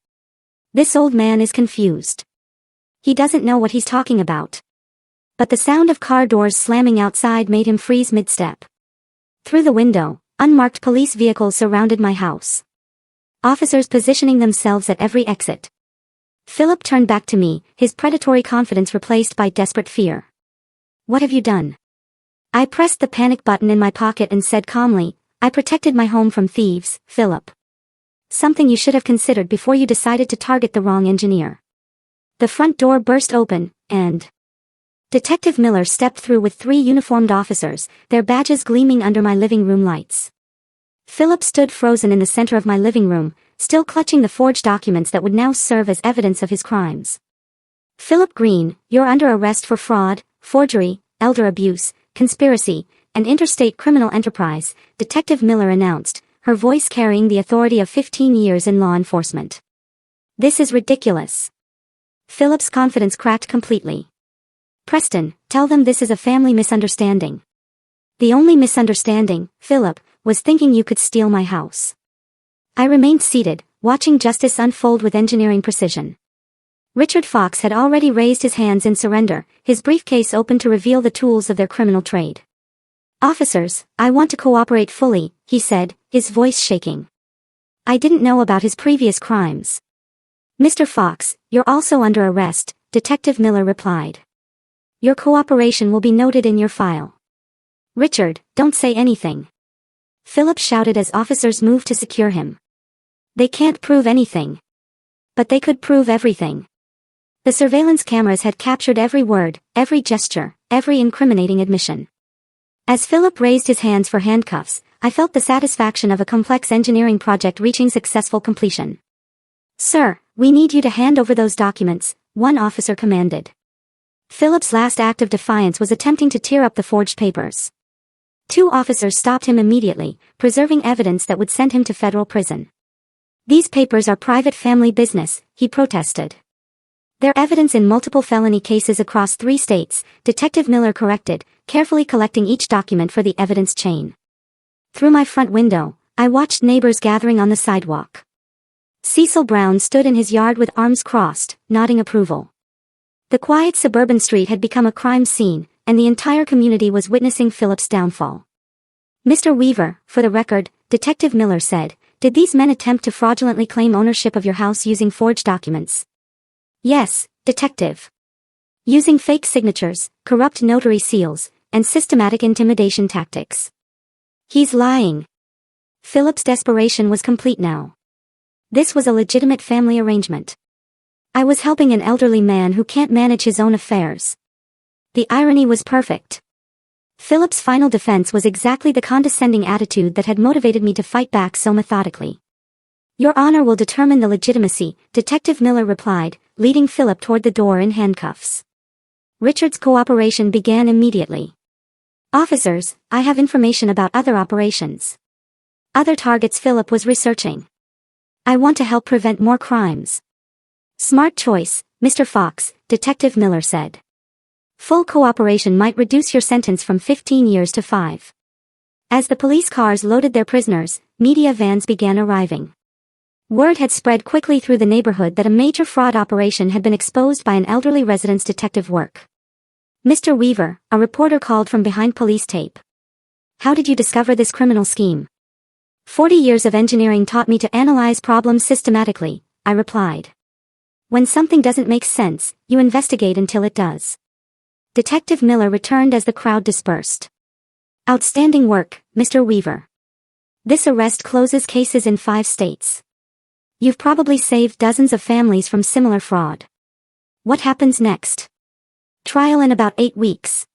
This old man is confused. He doesn't know what he's talking about. But the sound of car doors slamming outside made him freeze mid-step. Through the window, unmarked police vehicles surrounded my house. Officers positioning themselves at every exit. Philip turned back to me, his predatory confidence replaced by desperate fear. What have you done? I pressed the panic button in my pocket and said calmly, I protected my home from thieves, Philip. Something you should have considered before you decided to target the wrong engineer. The front door burst open, and Detective Miller stepped through with 3 uniformed officers, their badges gleaming under my living room lights. Philip stood frozen in the center of my living room, still clutching the forged documents that would now serve as evidence of his crimes. Philip Green, you're under arrest for fraud, forgery, elder abuse, conspiracy, and interstate criminal enterprise, Detective Miller announced, her voice carrying the authority of 15 years in law enforcement. This is ridiculous. Philip's confidence cracked completely. Preston, tell them this is a family misunderstanding. The only misunderstanding, Philip, was thinking you could steal my house. I remained seated, watching justice unfold with engineering precision. Richard Fox had already raised his hands in surrender, his briefcase open to reveal the tools of their criminal trade. Officers, I want to cooperate fully, he said, his voice shaking. I didn't know about his previous crimes. Mr. Fox, you're also under arrest, Detective Miller replied. Your cooperation will be noted in your file. Richard, don't say anything. Philip shouted as officers moved to secure him. They can't prove anything. But they could prove everything. The surveillance cameras had captured every word, every gesture, every incriminating admission. As Philip raised his hands for handcuffs, I felt the satisfaction of a complex engineering project reaching successful completion. Sir, we need you to hand over those documents, one officer commanded. Philip's last act of defiance was attempting to tear up the forged papers. 2 officers stopped him immediately, preserving evidence that would send him to federal prison. These papers are private family business, he protested. They're evidence in multiple felony cases across 3 states, Detective Miller corrected, carefully collecting each document for the evidence chain. Through my front window, I watched neighbors gathering on the sidewalk. Cecil Brown stood in his yard with arms crossed, nodding approval. The quiet suburban street had become a crime scene, and the entire community was witnessing Philip's downfall. Mr. Weaver, for the record, Detective Miller said, did these men attempt to fraudulently claim ownership of your house using forged documents? Yes, Detective. Using fake signatures, corrupt notary seals, and systematic intimidation tactics. He's lying. Philip's desperation was complete now. This was a legitimate family arrangement. I was helping an elderly man who can't manage his own affairs. The irony was perfect. Philip's final defense was exactly the condescending attitude that had motivated me to fight back so methodically. Your honor will determine the legitimacy, Detective Miller replied, leading Philip toward the door in handcuffs. Richard's cooperation began immediately. Officers, I have information about other operations. Other targets Philip was researching. I want to help prevent more crimes. Smart choice, Mr. Fox, Detective Miller said. Full cooperation might reduce your sentence from 15 years to 5. As the police cars loaded their prisoners, media vans began arriving. Word had spread quickly through the neighborhood that a major fraud operation had been exposed by an elderly resident's detective work. Mr. Weaver, a reporter called from behind police tape. How did you discover this criminal scheme? 40 years of engineering taught me to analyze problems systematically, I replied. When something doesn't make sense, you investigate until it does. Detective Miller returned as the crowd dispersed. Outstanding work, Mr. Weaver. This arrest closes cases in 5 states. You've probably saved dozens of families from similar fraud. What happens next? Trial in about 8 weeks.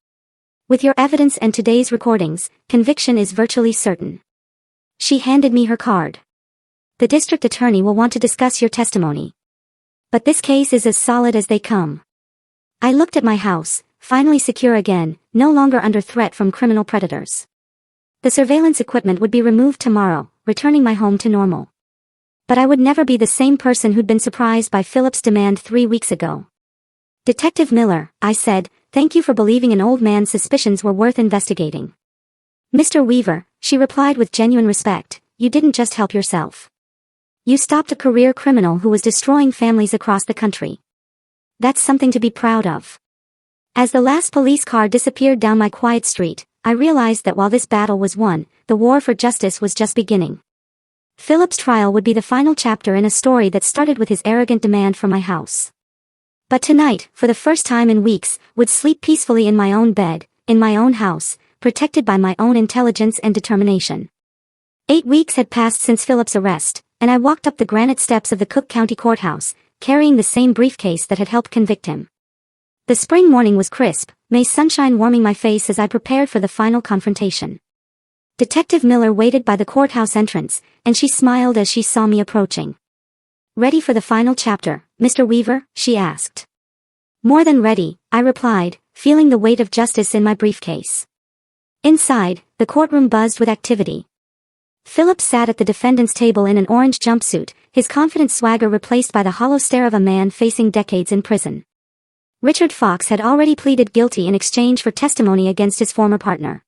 With your evidence and today's recordings, conviction is virtually certain. She handed me her card. The district attorney will want to discuss your testimony. But this case is as solid as they come. I looked at my house, finally secure again, no longer under threat from criminal predators. The surveillance equipment would be removed tomorrow, returning my home to normal. But I would never be the same person who'd been surprised by Philip's demand 3 weeks ago. Detective Miller, I said, thank you for believing an old man's suspicions were worth investigating. Mr. Weaver, she replied with genuine respect, you didn't just help yourself. You stopped a career criminal who was destroying families across the country. That's something to be proud of. As the last police car disappeared down my quiet street, I realized that while this battle was won, the war for justice was just beginning. Philip's trial would be the final chapter in a story that started with his arrogant demand for my house. But tonight, for the first time in weeks, would sleep peacefully in my own bed, in my own house, protected by my own intelligence and determination. 8 weeks had passed since Philip's arrest, and I walked up the granite steps of the Cook County Courthouse, carrying the same briefcase that had helped convict him. The spring morning was crisp, May sunshine warming my face as I prepared for the final confrontation. Detective Miller waited by the courthouse entrance, and she smiled as she saw me approaching. "Ready for the final chapter, Mr. Weaver?" she asked. "More than ready," I replied, feeling the weight of justice in my briefcase. Inside, the courtroom buzzed with activity. Philip sat at the defendant's table in an orange jumpsuit, his confident swagger replaced by the hollow stare of a man facing decades in prison. Richard Fox had already pleaded guilty in exchange for testimony against his former partner.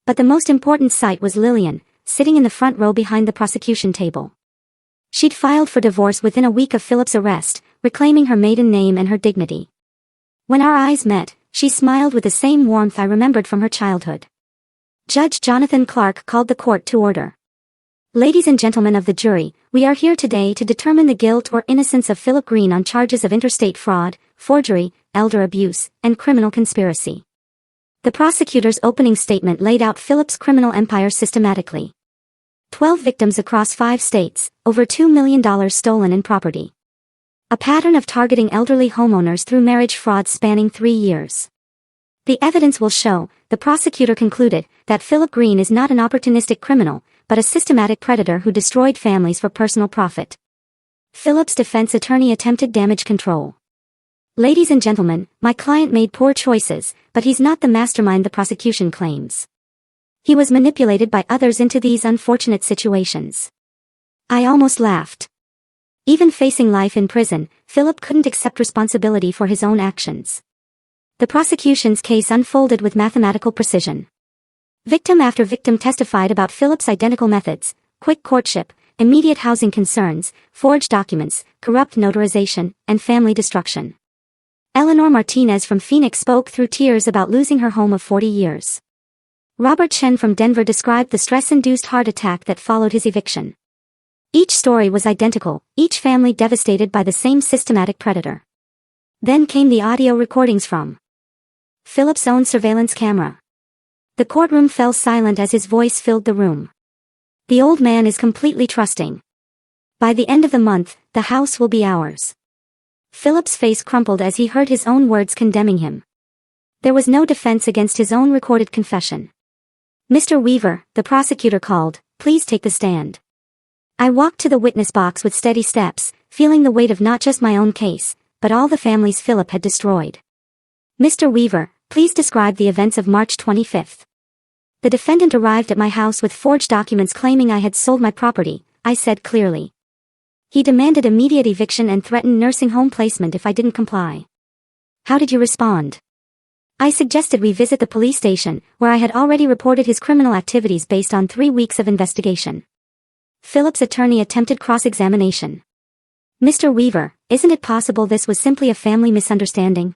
But the most important sight was Lillian, sitting in the front row behind the prosecution table. She'd filed for divorce within a week of Philip's arrest, reclaiming her maiden name and her dignity. When our eyes met, she smiled with the same warmth I remembered from her childhood. Judge Jonathan Clark called the court to order. "Ladies and gentlemen of the jury, we are here today to determine the guilt or innocence of Philip Green on charges of interstate fraud, forgery, elder abuse, and criminal conspiracy." The prosecutor's opening statement laid out Philip's criminal empire systematically. 12 victims across 5 states, over $2 million stolen in property. A pattern of targeting elderly homeowners through marriage fraud spanning 3 years. The evidence will show, the prosecutor concluded, that Philip Green is not an opportunistic criminal, but a systematic predator who destroyed families for personal profit. Philip's defense attorney attempted damage control. "Ladies and gentlemen, my client made poor choices, but he's not the mastermind the prosecution claims. He was manipulated by others into these unfortunate situations." I almost laughed. Even facing life in prison, Philip couldn't accept responsibility for his own actions. The prosecution's case unfolded with mathematical precision. Victim after victim testified about Philip's identical methods: quick courtship, immediate housing concerns, forged documents, corrupt notarization, and family destruction. Eleanor Martinez from Phoenix spoke through tears about losing her home of 40 years. Robert Chen from Denver described the stress-induced heart attack that followed his eviction. Each story was identical, each family devastated by the same systematic predator. Then came the audio recordings from Philip's own surveillance camera. The courtroom fell silent as his voice filled the room. "The old man is completely trusting. By the end of the month, the house will be ours." Philip's face crumpled as he heard his own words condemning him. There was no defense against his own recorded confession. "Mr. Weaver," the prosecutor called, "please take the stand." I walked to the witness box with steady steps, feeling the weight of not just my own case, but all the families Philip had destroyed. "Mr. Weaver, please describe the events of March 25th. The defendant arrived at my house with forged documents claiming I had sold my property," I said clearly. "He demanded immediate eviction and threatened nursing home placement if I didn't comply." "How did you respond?" "I suggested we visit the police station, where I had already reported his criminal activities based on 3 weeks of investigation." Philip's attorney attempted cross-examination. "Mr. Weaver, isn't it possible this was simply a family misunderstanding?"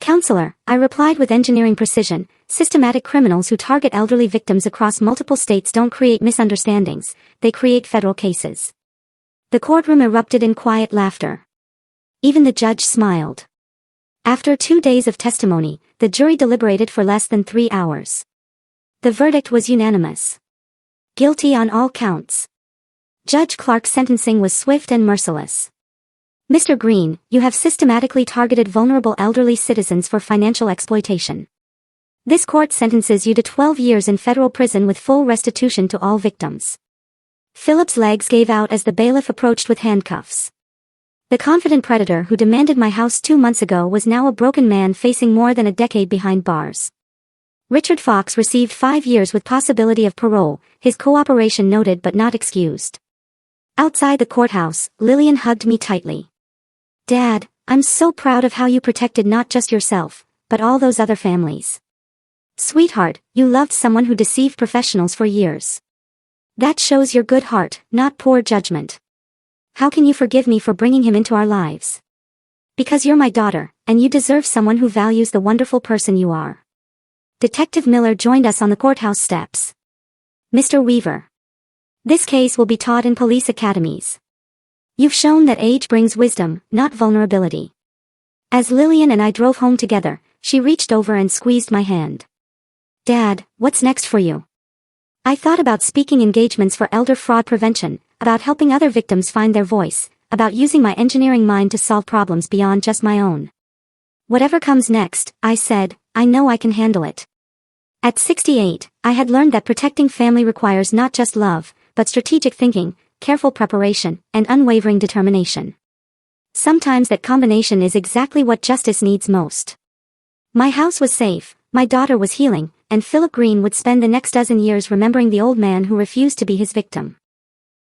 "Counselor," I replied with engineering precision, "systematic criminals who target elderly victims across multiple states don't create misunderstandings, they create federal cases." The courtroom erupted in quiet laughter. Even the judge smiled. After 2 days of testimony, the jury deliberated for less than 3 hours. The verdict was unanimous. Guilty on all counts. Judge Clark's sentencing was swift and merciless. "Mr. Green, you have systematically targeted vulnerable elderly citizens for financial exploitation. This court sentences you to 12 years in federal prison with full restitution to all victims." Philip's legs gave out as the bailiff approached with handcuffs. The confident predator who demanded my house 2 months ago was now a broken man facing more than a decade behind bars. Richard Fox received 5 years with possibility of parole, his cooperation noted but not excused. Outside the courthouse, Lillian hugged me tightly. "Dad, I'm so proud of how you protected not just yourself, but all those other families. Sweetheart, you loved someone who deceived professionals for years. That shows your good heart, not poor judgment. How can you forgive me for bringing him into our lives? Because you're my daughter, and you deserve someone who values the wonderful person you are." Detective Miller joined us on the courthouse steps. "Mr. Weaver." This case will be taught in police academies. You've shown that age brings wisdom, not vulnerability. As Lillian and I drove home together, she reached over and squeezed my hand. Dad, what's next for you? I thought about speaking engagements for elder fraud prevention, about helping other victims find their voice, about using my engineering mind to solve problems beyond just my own. Whatever comes next, I said, I know I can handle it. At 68, I had learned that protecting family requires not just love, but strategic thinking, careful preparation, and unwavering determination. Sometimes that combination is exactly what justice needs most. My house was safe, my daughter was healing, and Philip Green would spend the next dozen years remembering the old man who refused to be his victim.